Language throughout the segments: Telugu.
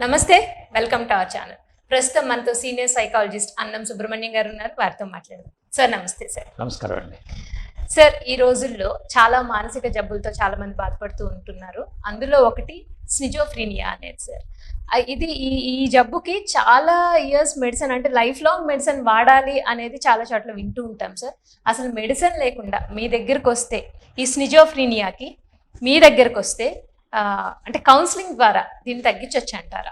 నమస్తే, వెల్కమ్ టు అవర్ ఛానల్. ప్రస్తుతం మనతో సీనియర్ సైకాలజిస్ట్ అన్నం సుబ్రహ్మణ్యం గారు ఉన్నారు. వారితో మాట్లాడదాం. సార్ నమస్తే. సార్ నమస్కారం అండి. సార్, ఈ రోజుల్లో చాలా మానసిక జబ్బులతో చాలా మంది బాధపడుతూ ఉంటున్నారు. అందులో ఒకటి స్నిజోఫ్రీనియా అనేది. సార్, ఇది ఈ జబ్బుకి చాలా ఇయర్స్ మెడిసిన్, అంటే లైఫ్ లాంగ్ మెడిసిన్ వాడాలి అనేది చాలా చోట్ల వింటూ ఉంటాం. సార్, అసలు మెడిసిన్ లేకుండా మీ దగ్గరకు వస్తే, ఈ స్నిజోఫ్రీనియాకి మీ దగ్గరకు వస్తే అంటే కౌన్సిలింగ్ ద్వారా దీన్ని తగ్గించవచ్చు అంటారా?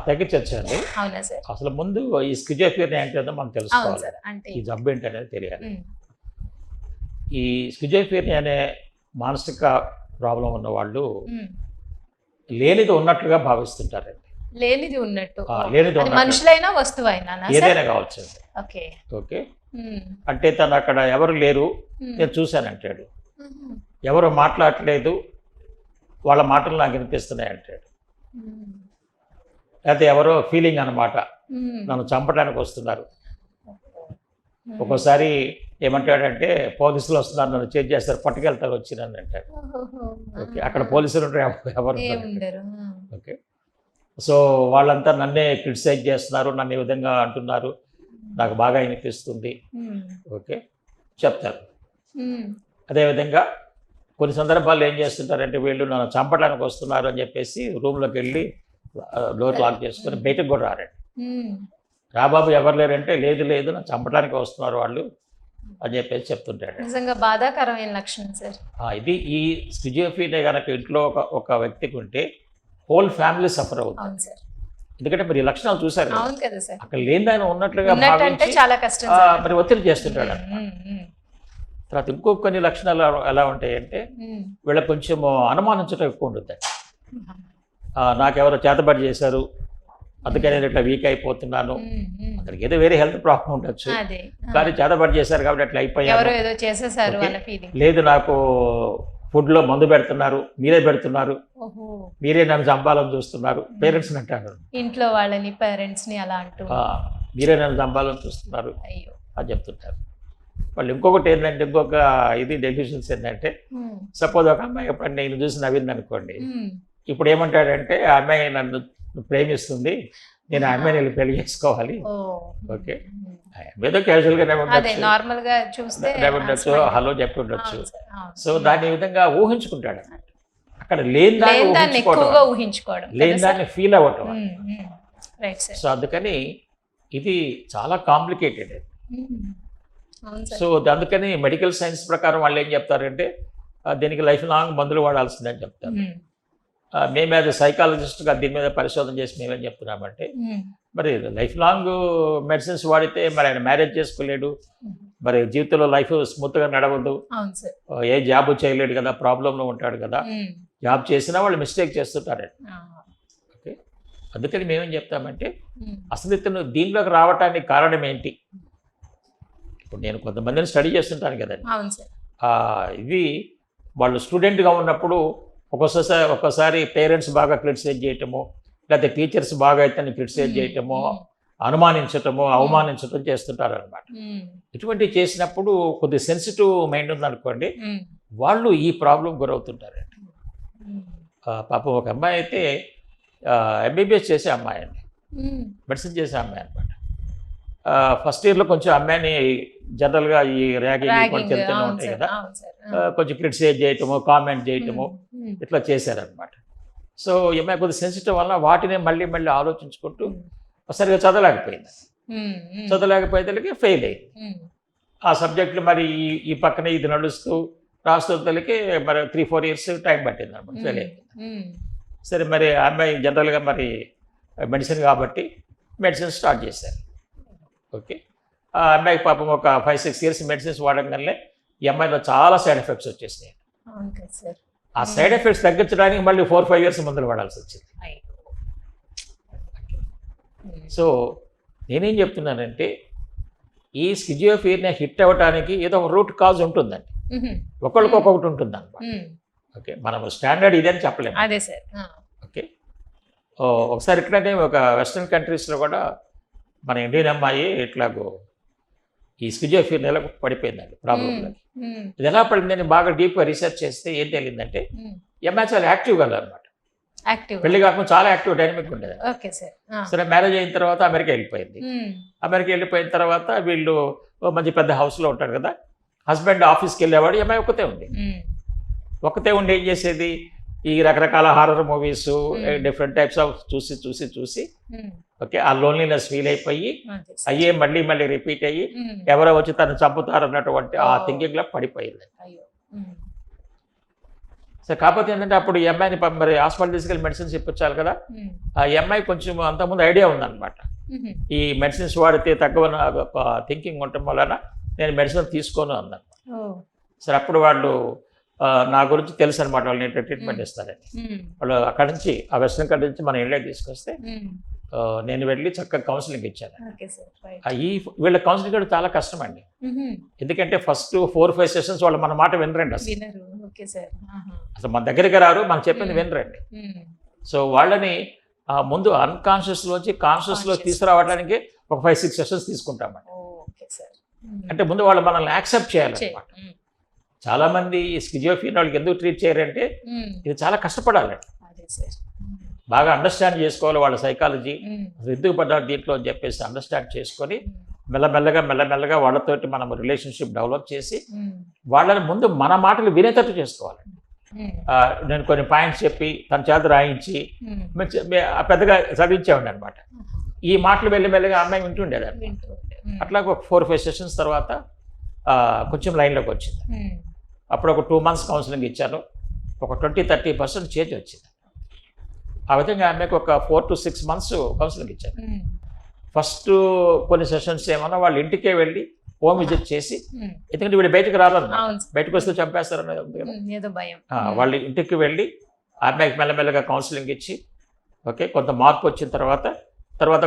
తగ్గించండి. అవునా సార్? అసలు ముందు ఈ స్కిజోఫ్రీనియా ఏంటో మనం తెలుసుకోవాలి. అంటే ఈ జబ్బు ఏంటనేది తెలియాలి. ఈ స్కిజోఫ్రీనియా అనే మానసిక ప్రాబ్లం ఉన్న వాళ్ళు లేనిది ఉన్నట్లుగా భావిస్తుంటారండి. లేనిది ఉన్నట్టు? లేనిది మనుషులైనా వస్తువైనా ఏదైనా కావచ్చు. ఓకే ఓకే అంటే తను అక్కడ ఎవరు లేరు, నేను చూశానంటాడు. ఎవరు మాట్లాడలేదు, వాళ్ళ మాటలు నాకు వినిపిస్తున్నాయి అంటాడు. లేకపోతే ఎవరో ఫీలింగ్ అన్నమాట, నన్ను చంపడానికి వస్తున్నారు. ఒక్కోసారి ఏమంటాడంటే పోలీసులు వస్తున్నారు, నన్ను చేంజ్ చేస్తారు, పట్టుకెళ్తారు వచ్చి నన్ను అంటాడు. ఓకే, అక్కడ పోలీసులు ఉంటారు, ఎవరు? ఓకే, సో వాళ్ళంతా నన్నే క్రిటిసైజ్ చేస్తున్నారు, నన్ను ఈ విధంగా అంటున్నారు, నాకు బాగా వినిపిస్తుంది. ఓకే చెప్తారు. అదేవిధంగా కొన్ని సందర్భాల్లో ఏం చేస్తుంటారంటే, వీళ్ళు నన్ను చంపడానికి వస్తున్నారు అని చెప్పేసి రూమ్లోకి వెళ్ళి డోర్ లాక్ చేసుకొని బయటకు కూడా రారండి. రాబాబు ఎవరు లేరంటే, లేదు లేదు నన్ను చంపడానికి వస్తున్నారు వాళ్ళు అని చెప్పేసి చెప్తుంటాడు. నిజంగా బాధాకరమైన లక్షణం సార్ ఇది. ఈ స్కిజోఫ్రీనియా కనుక ఇంట్లో ఒక వ్యక్తికి ఉంటే హోల్ ఫ్యామిలీ సఫర్ అవుతుంది. ఎందుకంటే మరి ఈ లక్షణాలు చూసారు, అక్కడ లేని ఉన్నట్లుగా భావించి చాలా కష్టం, మరి ఒత్తిడి చేస్తుంటాడు. తర్వాత ఇంకో కొన్ని లక్షణాలు ఎలా ఉంటాయంటే, వీళ్ళకి కొంచెం అనుమానించడం ఎక్కువ ఉంటుంది. నాకెవరో చేతబడి చేశారు, అందుకని నేను ఇట్లా వీక్ అయిపోతున్నాను. అతనికి ఏదో వేరే హెల్త్ ప్రాబ్లం ఉండొచ్చు, కానీ చేతబడి చేశారు కాబట్టి అట్లా అయిపోయారు. లేదు నాకు ఫుడ్లో మందు పెడుతున్నారు, మీరే పెడుతున్నారు, మీరే నన్ను చంపాలని చూస్తున్నారు, పేరెంట్స్ని అంటారు. ఇంట్లో వాళ్ళని, పేరెంట్స్ని అలా అంటూ మీరే నన్ను చంపాలని చూస్తున్నారు అని చెప్తుంటారు. వాళ్ళు ఇంకొకటి ఏంటంటే, ఇంకొక డెసిషన్స్ ఏంటంటే, సపోజ్ ఒక అమ్మాయి ఎప్పుడు నేను చూసి నవ్వింది అనుకోండి, ఇప్పుడు ఏమంటాడంటే, ఆ అమ్మాయి నన్ను ప్రేమిస్తుంది, నేను ఆ అమ్మాయిని వెళ్ళి పెళ్లి చేసుకోవాలి. ఓకే, ఏదో క్యాజువల్గా ఉండొచ్చు, హలో చెప్పి ఉండొచ్చు. సో దాన్ని ఈ విధంగా ఊహించుకుంటాడు అన్నట్టు. అక్కడ లేని దాన్ని ఫీల్ అవ్వటం. సో అందుకని ఇది చాలా కాంప్లికేటెడ్. సో అందుకని మెడికల్ సైన్స్ ప్రకారం వాళ్ళు ఏం చెప్తారంటే, దీనికి లైఫ్ లాంగ్ మందులు వాడాల్సిందని చెప్తారు. మేము యాజ్ సైకాలజిస్ట్గా దీని మీద పరిశోధన చేసి మేమేం చెప్తున్నామంటే, మరి లైఫ్ లాంగ్ మెడిసిన్స్ వాడితే మరి ఆయన మ్యారేజ్ చేసుకోలేడు, మరి జీవితంలో లైఫ్ స్మూత్గా నడవదు, ఏ జాబ్ చేయలేడు కదా, ప్రాబ్లంలో ఉంటాడు కదా, జాబ్ చేసినా వాళ్ళు మిస్టేక్ చేస్తుంటారండి. ఓకే, అందుకని మేమేం చెప్తామంటే, అసలు ఇతను దీనిలోకి రావటానికి కారణం ఏంటి? ఇప్పుడు నేను కొంతమందిని స్టడీ చేస్తుంటాను కదండి. ఇవి వాళ్ళు స్టూడెంట్గా ఉన్నప్పుడు ఒక్కోసారి పేరెంట్స్ బాగా క్రిటిసైజ్ చేయటము, లేకపోతే టీచర్స్ బాగా అయితే క్రిటిసైజ్ చేయటము, అనుమానించటము, అవమానించటం చేస్తుంటారు అనమాట. ఇటువంటివి చేసినప్పుడు కొద్దిగా సెన్సిటివ్ మైండ్ ఉందనుకోండి, వాళ్ళు ఈ ప్రాబ్లం గురవుతుంటారండి. పాపం ఒక అమ్మాయి అయితే ఎంబీబీఎస్ చేసే అమ్మాయి అండి, మెడిసిన్ చేసే అమ్మాయి అనమాట. ఫస్ట్ ఇయర్లో కొంచెం అమ్మాయిని జనరల్గా ఈ ర్యాగింగ్ కొంచెం వెళ్తూనే ఉంటాయి కదా, కొంచెం క్రిటిసైజ్ చేయటము, కామెంట్ చేయటము ఇట్లా చేశారనమాట. సో ఈ అమ్మాయి కొద్దిగా సెన్సిటివ్ వల్ల వాటిని మళ్ళీ మళ్ళీ ఆలోచించుకుంటూ సరిగా చదవలేకపోయేతలకి ఫెయిల్ అయ్యింది. ఆ సబ్జెక్టులు మరి ఈ పక్కన ఇది నడుస్తూ రాష్ట్రతలకి మరి 3-4 years టైం పట్టింది అనమాట, ఫెయిల్ అయిపోయింది. సరే మరి ఆ అమ్మాయి జనరల్గా మరి మెడిసిన్ కాబట్టి మెడిసిన్ స్టార్ట్ చేశారు. ఓకే, ఆ అమ్మాయికి పాపం ఒక 5-6 years మెడిసిన్స్ వాడగానే ఈ అమ్మాయిలో చాలా సైడ్ ఎఫెక్ట్స్ వచ్చేసినాయి. ఆ సైడ్ ఎఫెక్ట్స్ తగ్గించడానికి మళ్ళీ 4-5 years మందులు వాడాల్సి వచ్చింది. సో నేనేం చెప్తున్నానంటే, ఈ స్కిజోఫ్రీనియా హిట్ అవ్వడానికి ఏదో ఒక రూట్ కాజ్ ఉంటుందండి, ఒకళ్ళకి ఒక్కొక్కటి ఉంటుంది అనమాట. ఓకే, మనం స్టాండర్డ్ ఇదని చెప్పలేము. ఓకే, ఒకసారి ఇక్కడనే ఒక వెస్ట్రన్ కంట్రీస్లో కూడా మన ఇండియన్ అమ్మాయి ఇట్లాగో ఈ స్కిజోఫ్రీనియాలో పడిపోయిందండి ప్రాబ్లంలోకి. ఇది ఎలా పడిందని బాగా డీప్గా రీసెర్చ్ చేస్తే ఏం తెలియదంటే, ఈ అమ్మాయి చాలా యాక్టివ్ గర్ల్ అనమాట, యాక్టివ్. పెళ్లి కాకుండా చాలా యాక్టివ్ డైనమిక్ ఉండేది. Okay sir. సరే మ్యారేజ్ అయిన తర్వాత అమెరికా వెళ్ళిపోయింది. అమెరికా వెళ్ళిపోయిన తర్వాత వీళ్ళు మంచి పెద్ద హౌస్లో ఉంటారు కదా, హస్బెండ్ ఆఫీస్కి వెళ్ళేవాడు, ఈ అమ్మాయి ఒక్కతే ఉంది. ఒక్కతే ఉండి ఏం చేసేది, ఈ రకరకాల horror movies different types of చూసి ఓకే ఆ లోన్లీనెస్ ఫీల్ అయిపోయి అయ్యే మళ్ళీ మళ్ళీ రిపీట్ అయ్యి ఎవరో వచ్చి తను చంపుతారు అన్నటువంటి ఆ థింకింగ్ లో పడిపోయింది. సో కాకపోతే ఏంటంటే అప్పుడు ఈ అమ్మాయిని మరి హాస్పిటల్ తీసుకెళ్ళి మెడిసిన్స్ ఇప్పించాలి కదా, ఆ అమ్మాయి కొంచెం అంతకుముందు ఐడియా ఉందన్నమాట, ఈ మెడిసిన్స్ వాడితే తగ్గవన్న థింకింగ్ ఉండటం వలన నేను మెడిసిన్ తీసుకోను అన్నాను. సరే అప్పుడు వాళ్ళు నా గురించి తెలుసు అనమాట, వాళ్ళు నేను ట్రీట్మెంట్ ఇస్తారని. వాళ్ళు అక్కడి నుంచి ఆ వెస్ట్రన్ కంట్రీ నుంచి మన ఇండియాకి తీసుకొస్తే నేను వెళ్ళి చక్కగా కౌన్సిలింగ్ ఇచ్చాను. వీళ్ళ కౌన్సిలింగ్ కూడా చాలా కష్టం అండి, ఎందుకంటే ఫస్ట్ 4-5 సెషన్స్ వాళ్ళు మన మాట వినరండి అసలు మన దగ్గరికి రారు, మనం చెప్పింది వినరండి. సో వాళ్ళని ముందు అన్కాన్షియస్ లోంచి కాన్షియస్ లో తీసుకురావడానికి ఒక 5-6 సెషన్స్ తీసుకుంటామండి. అంటే ముందు వాళ్ళు మనల్ని యాక్సెప్ట్ చేయాలన్నమాట. చాలా మంది స్కిజోఫ్రీనియా వాళ్ళకి ఎందుకు ట్రీట్ చేయరంటే ఇది చాలా కష్టపడాలి, బాగా అండర్స్టాండ్ చేసుకోవాలి వాళ్ళ సైకాలజీ, ఎందుకు పడ్డారు దీంట్లో అని చెప్పేసి అండర్స్టాండ్ చేసుకొని మెల్లమెల్లగా వాళ్ళతోటి మనం రిలేషన్షిప్ డెవలప్ చేసి వాళ్ళని ముందు మన మాటలు వినేటట్టు చేసుకోవాలండి. నేను కొన్ని పాయింట్స్ చెప్పి తన చేత రాయించి పెద్దగా చదివించేవాడి అనమాట. ఈ మాటలు మెల్లమెల్లగా అమ్మాయి వింటుండేదాన్ని. అట్లా ఒక 4-5 సెషన్స్ తర్వాత కొంచెం లైన్లోకి వచ్చింది. అప్పుడు ఒక 2 months కౌన్సిలింగ్ ఇచ్చాను, ఒక 20-30% చేంజ్ వచ్చింది. ఆ విధంగా ఆమెకు ఒక 4 to 6 months కౌన్సిలింగ్ ఇచ్చాను. ఫస్ట్ కొన్ని సెషన్స్ ఏమన్నా వాళ్ళ ఇంటికే వెళ్ళి హోమ్ విజిట్ చేసి, ఎందుకంటే వీళ్ళు బయటకు రారన్న, బయటకు వస్తే చంపేస్తారు అనేది వాళ్ళ ఇంటికి వెళ్ళి ఆమెకు మెల్లమెల్లగా కౌన్సిలింగ్ ఇచ్చి ఓకే కొంత మార్పు వచ్చిన తర్వాత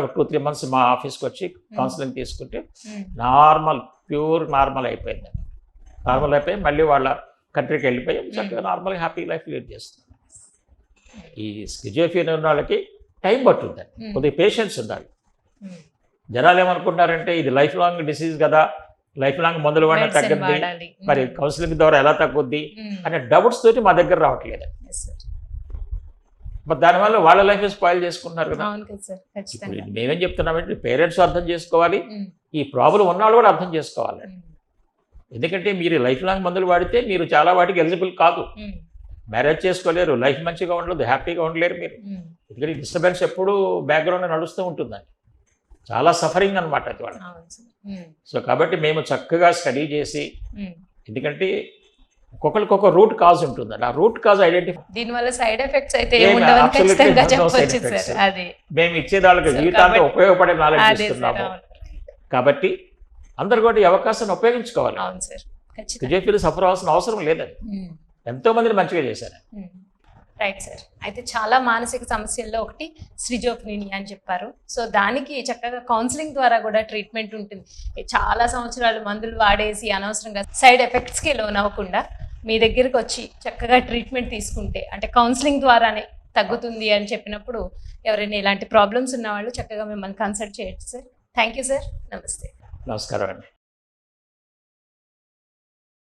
ఒక 2-3 months మా ఆఫీస్కి వచ్చి కౌన్సిలింగ్ తీసుకుంటే ప్యూర్ నార్మల్ అయిపోయింది. నార్మల్ అయిపోయి మళ్ళీ వాళ్ళ కంట్రీకి వెళ్ళిపోయి చక్కగా నార్మల్గా హ్యాపీ లైఫ్ లీడ్ చేస్తుంది. ఈ స్కిజోఫ్రీనియా ఉన్న వాళ్ళకి టైం పట్టుందండి, కొద్దిగా పేషెన్స్ ఉండాలి. జనాలు ఏమనుకుంటారంటే ఇది లైఫ్ లాంగ్ డిసీజ్ కదా, లైఫ్ లాంగ్ మందులు వాడినా తగ్గింది, మరి కౌన్సిలింగ్ ద్వారా ఎలా తగ్గుద్ది అనే డౌట్స్ తోటి మా దగ్గర రావట్లేదు. మరి దానివల్ల వాళ్ళ లైఫ్ స్పాయిల్ చేసుకుంటున్నారు కదా. మేమేం చెప్తున్నామంటే పేరెంట్స్ అర్థం చేసుకోవాలి, ఈ ప్రాబ్లం ఉన్నవాళ్ళు కూడా అర్థం చేసుకోవాలి. ఎందుకంటే మీరు లైఫ్ లాంగ్ మందులు వాడితే మీరు చాలా వాటికి ఎలిజిబుల్ కాదు, మ్యారేజ్ చేసుకోలేరు, లైఫ్ మంచిగా ఉండదు, హ్యాపీగా ఉండలేరు మీరు. ఎందుకంటే డిస్టర్బెన్స్ ఎప్పుడూ బ్యాక్గ్రౌండ్ నడుస్తూ ఉంటుందండి, చాలా సఫరింగ్ అనమాట అది వాళ్ళు. సో కాబట్టి మేము చక్కగా స్టడీ చేసి, ఎందుకంటే ఒక్కొక్కరికి రూట్ కాజ్ ఉంటుందండి, ఆ రూట్ కాజ్ ఐడెంటిఫై, దీనివల్ల సైడ్ ఎఫెక్ట్స్ అయితే మేము ఇచ్చేది వాళ్ళకి జీవితాంతం ఉపయోగపడే నాలెడ్జ్ ఇస్తున్నాము. కాబట్టి అందరు కూడా ఈ అవకాశాన్ని ఉపయోగించుకోవాలి. స్కిజోఫ్రీనియా సఫర్ అవ్వాల్సిన అవసరం లేదండి, ఎంతో మందిని మంచిగా చేశారు. Right sir. అయితే చాలా మానసిక సమస్యల్లో ఒకటి స్కిజోఫ్రీనియా అని చెప్పారు. సో దానికి చక్కగా కౌన్సిలింగ్ ద్వారా కూడా ట్రీట్మెంట్ ఉంటుంది. చాలా సంవత్సరాలు మందులు వాడేసి అనవసరంగా సైడ్ ఎఫెక్ట్స్కి లోన్ అవ్వకుండా మీ దగ్గరికి వచ్చి చక్కగా ట్రీట్మెంట్ తీసుకుంటే, అంటే కౌన్సిలింగ్ ద్వారానే తగ్గుతుంది అని చెప్పినప్పుడు ఎవరైనా ఇలాంటి ప్రాబ్లమ్స్ ఉన్న వాళ్ళు చక్కగా మిమ్మల్ని కన్సల్ట్ చేయొచ్చు సార్. Thank you sir. నమస్తే. నమస్కారం అండి.